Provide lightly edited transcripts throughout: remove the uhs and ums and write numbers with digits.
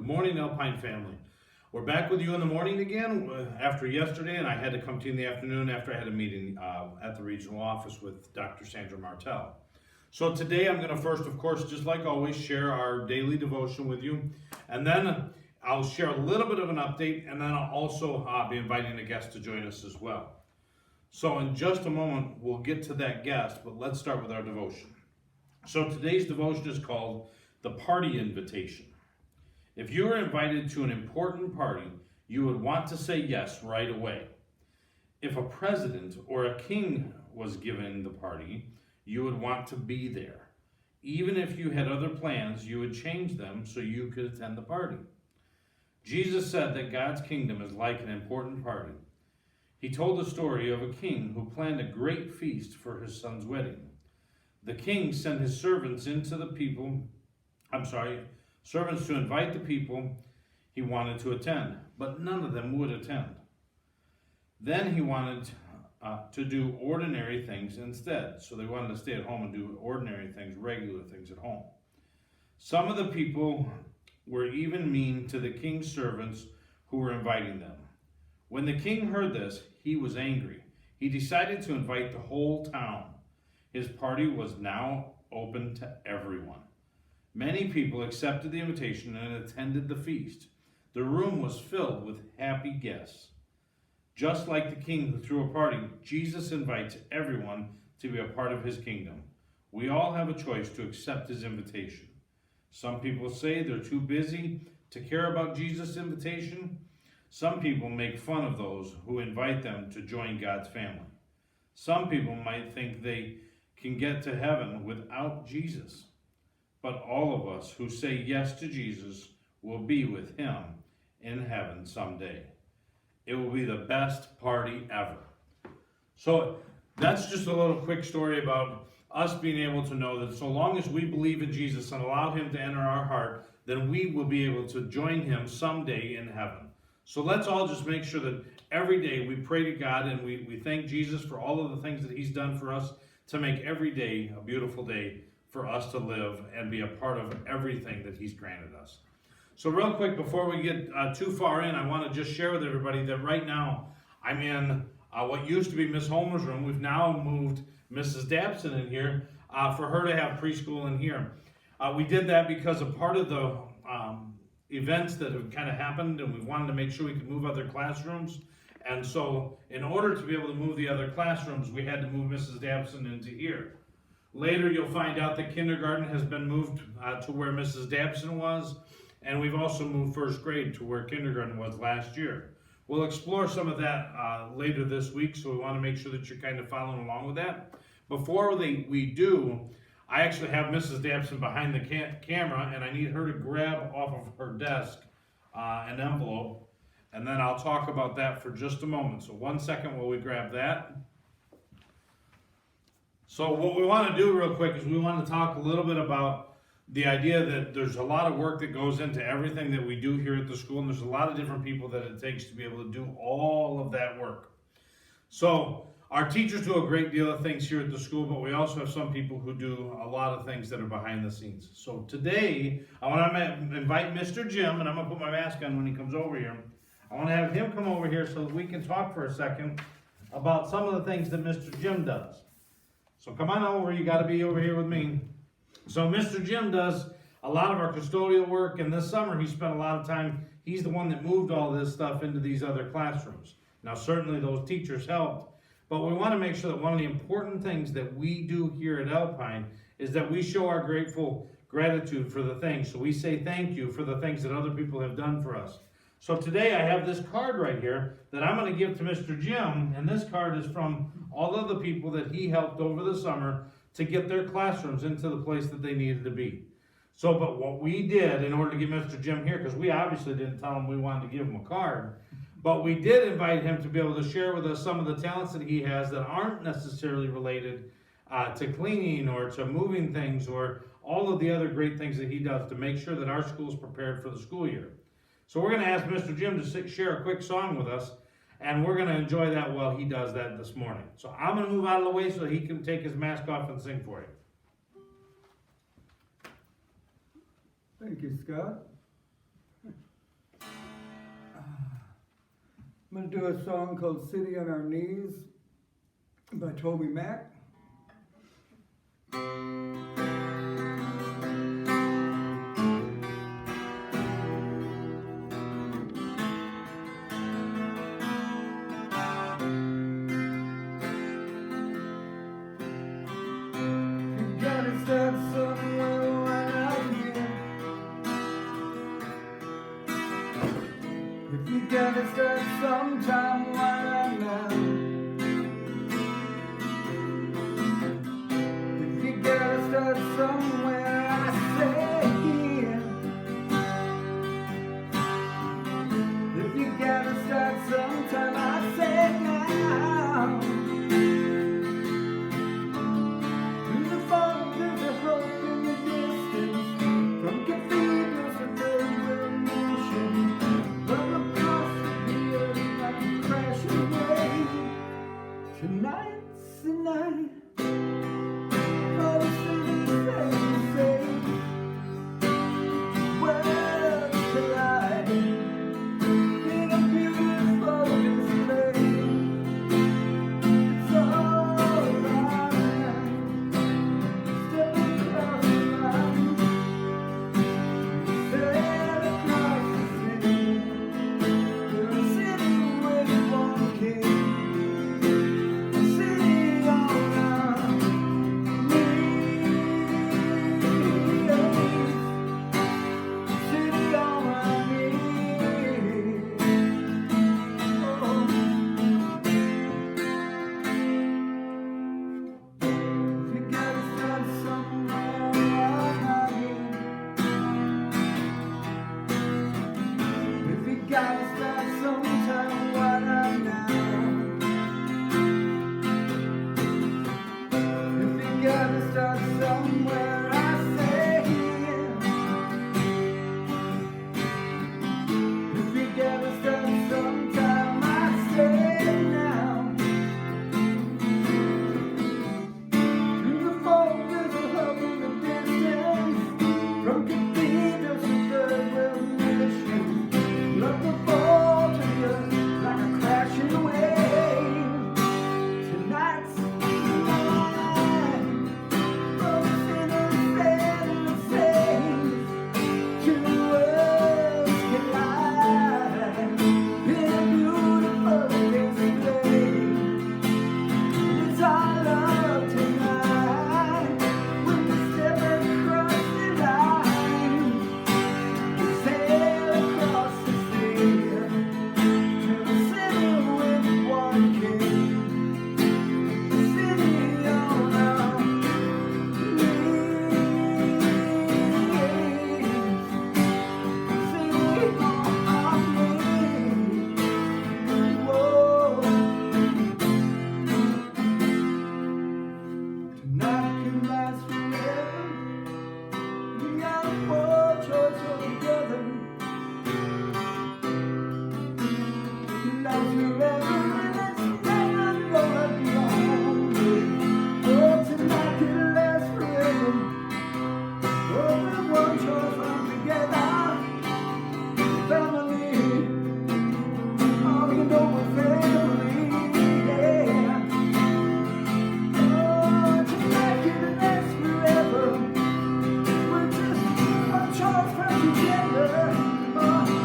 Good morning, Alpine family. We're back with you in the morning again after yesterday, and I had to come to you in the afternoon after I had a meeting at the regional office with Dr. Sandra Martell. So today I'm going to first, of course, just like always, share our daily devotion with you, and then I'll share a little bit of an update, and then I'll also be inviting a guest to join us as well. So in just a moment, we'll get to that guest, but let's start with our devotion. So today's devotion is called The Party Invitation. If you were invited to an important party, you would want to say yes right away. If a president or a king was given the party, you would want to be there. Even if you had other plans, you would change them so you could attend the party. Jesus said that God's kingdom is like an important party. He told the story of a king who planned a great feast for his son's wedding. The king sent his servants servants to invite the people he wanted to attend, but none of them would attend. Then he wanted to do ordinary things instead. So they wanted to stay at home and do ordinary things, regular things at home. Some of the people were even mean to the king's servants who were inviting them. When the king heard this, he was angry. He decided to invite the whole town. His party was now open to everyone. Many people accepted the invitation and attended the feast. The room was filled with happy guests. Just like the king who threw a party, Jesus invites everyone to be a part of his kingdom. We all have a choice to accept his invitation. Some people say they're too busy to care about Jesus' invitation. Some people make fun of those who invite them to join God's family. Some people might think they can get to heaven without Jesus. But all of us who say yes to Jesus will be with him in heaven someday. It will be the best party ever. So that's just a little quick story about us being able to know that so long as we believe in Jesus and allow him to enter our heart, then we will be able to join him someday in heaven. So let's all just make sure that every day we pray to God and we thank Jesus for all of the things that he's done for us to make every day a beautiful day for us to live and be a part of everything that he's granted us. So real quick, before we get too far in, I want to just share with everybody that right now I'm in what used to be Miss Homer's room. We've now moved Mrs. Dabson in here for her to have preschool in here. We did that because a part of the events that have kind of happened, and we wanted to make sure we could move other classrooms. And so in order to be able to move the other classrooms, we had to move Mrs. Dabson into here. Later, you'll find out that kindergarten has been moved to where Mrs. Dabson was, and we've also moved first grade to where kindergarten was last year. We'll explore some of that later this week, so we want to make sure that you're kind of following along with that. Before we do, I actually have Mrs. Dabson behind the camera, and I need her to grab off of her desk an envelope, and then I'll talk about that for just a moment. So 1 second while we grab that. So what we want to do real quick is we want to talk a little bit about the idea that there's a lot of work that goes into everything that we do here at the school, and there's a lot of different people that it takes to be able to do all of that work. So our teachers do a great deal of things here at the school, but we also have some people who do a lot of things that are behind the scenes. So today, I want to invite Mr. Jim, and I'm going to put my mask on when he comes over here. I want to have him come over here so that we can talk for a second about some of the things that Mr. Jim does. So come on over, you got to be over here with me. So Mr. Jim does a lot of our custodial work, and this summer he spent a lot of time, he's the one that moved all this stuff into these other classrooms. Now certainly those teachers helped, but we want to make sure that one of the important things that we do here at Alpine is that we show our gratitude for the things. So we say thank you for the things that other people have done for us. So today I have this card right here that I'm going to give to Mr. Jim, and this card is from all of the people that he helped over the summer to get their classrooms into the place that they needed to be. So, but what we did in order to get Mr. Jim here, because we obviously didn't tell him we wanted to give him a card, but we did invite him to be able to share with us some of the talents that he has that aren't necessarily related to cleaning or to moving things or all of the other great things that he does to make sure that our school is prepared for the school year. So we're going to ask Mr. Jim to share a quick song with us, and we're going to enjoy that while he does that this morning. So I'm going to move out of the way so he can take his mask off and sing for you. Thank you, Scott. I'm going to do a song called City on Our Knees by Toby Mac. You gotta start somewhere, why not here? If you gotta start sometime, why not now? If you gotta start somewhere, I say here. If you gotta start sometime, I say now. In the fog, there's a hope in the distance, from cathedrals to third-world nations, love across the earth like a crashing wave. Tonight's the night. Gotta start sometime, why not now? If you gotta start somewhere, I say here. If you gotta start sometime, I say now. In the fog, there's a hub in the distance, from cathedrals to third-world nations. Love will fall to the earth like a crashing wave. Tonight's the night for the sinners and the saints. Two worlds collide in a beautiful display. It's our love tonight when we step across the line. We sail across the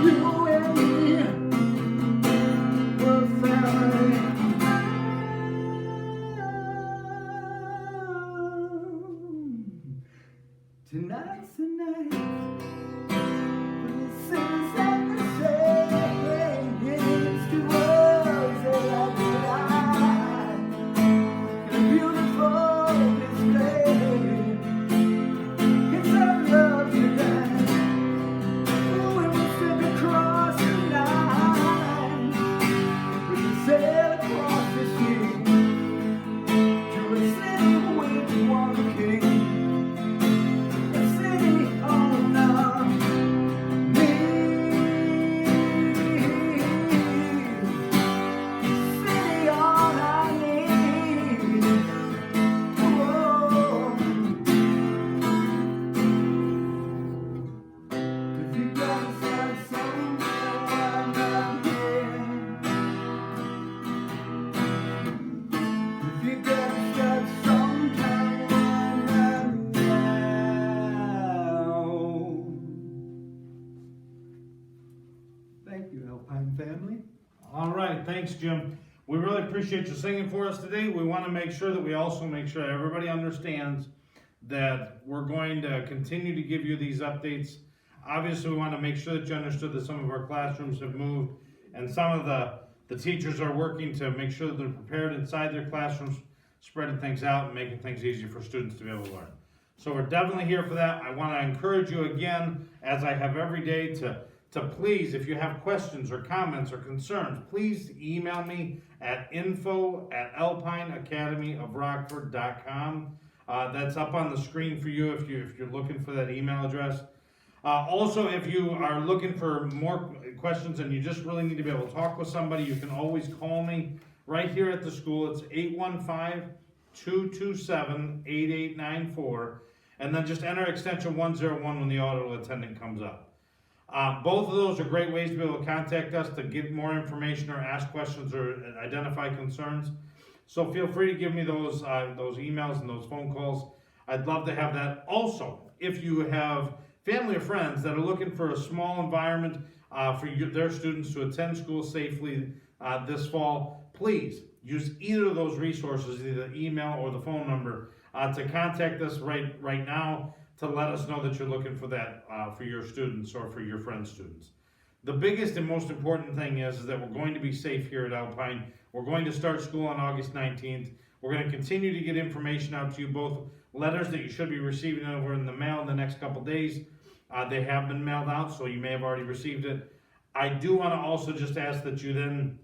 you and me were found. All right, thanks, Jim. We really appreciate you singing for us today. We want to make sure that we also make sure everybody understands that we're going to continue to give you these updates. Obviously, we want to make sure that you understood that some of our classrooms have moved, and some of the teachers are working to make sure that they're prepared inside their classrooms, spreading things out and making things easier for students to be able to learn. So we're definitely here for that. I want to encourage you again, as I have every day, to please, if you have questions or comments or concerns, please email me at info@alpineacademyofrockford.com. That's up on the screen for you if you're looking for that email address. Also, if you are looking for more questions and you just really need to be able to talk with somebody, you can always call me right here at the school. It's 815-227-8894, and then just enter extension 101 when the auto attendant comes up. Both of those are great ways to be able to contact us to get more information or ask questions or identify concerns. So feel free to give me those emails and those phone calls. I'd love to have that. Also, if you have family or friends that are looking for a small environment for their students to attend school safely this fall, please use either of those resources, either the email or the phone number, to contact us right now to let us know that you're looking for that for your students or for your friends' students. The biggest and most important thing is that we're going to be safe here at Alpine. We're going to start school on August 19th. We're going to continue to get information out to you, both letters that you should be receiving over in the mail in the next couple days. They have been mailed out, so you may have already received it. I do want to also just ask that you then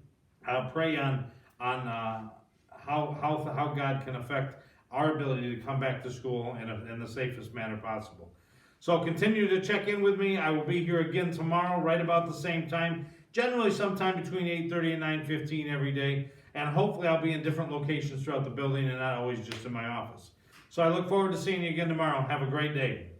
pray on how God can affect our ability to come back to school in the safest manner possible. So continue to check in with me. I will be here again tomorrow, right about the same time, generally sometime between 8:30 and 9:15 every day, and hopefully I'll be in different locations throughout the building and not always just in my office. So I look forward to seeing you again tomorrow. Have a great day.